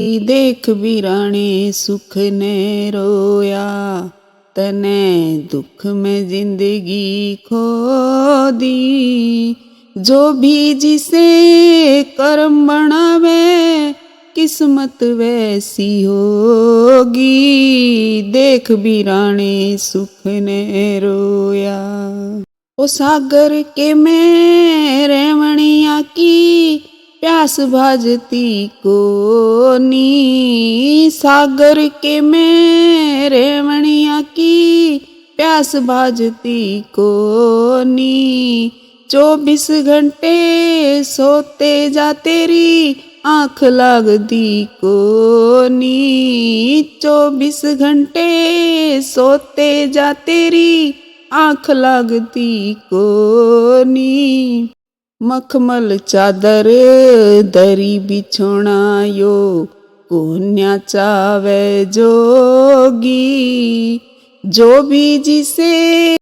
देख वीराणे सुख ने रोया, तने दुख में जिंदगी खो दी। जो भी जिसे कर्म बनावे, किस्मत वैसी होगी। देख वीराणे सुख ने रोया। ओ सागर के में रेवणिया की प्यास भाजती को नी। सागर के में रेवणिया की प्यास भाजती को नी। 24 घंटे सोते जा तेरी आँख लागती को नी। 24 घंटे सोते जा तेरी आँख लागती को नी। मखमल चादर दरी बिछोना यो, कोन्या चावे जोगी। जो भी जिसे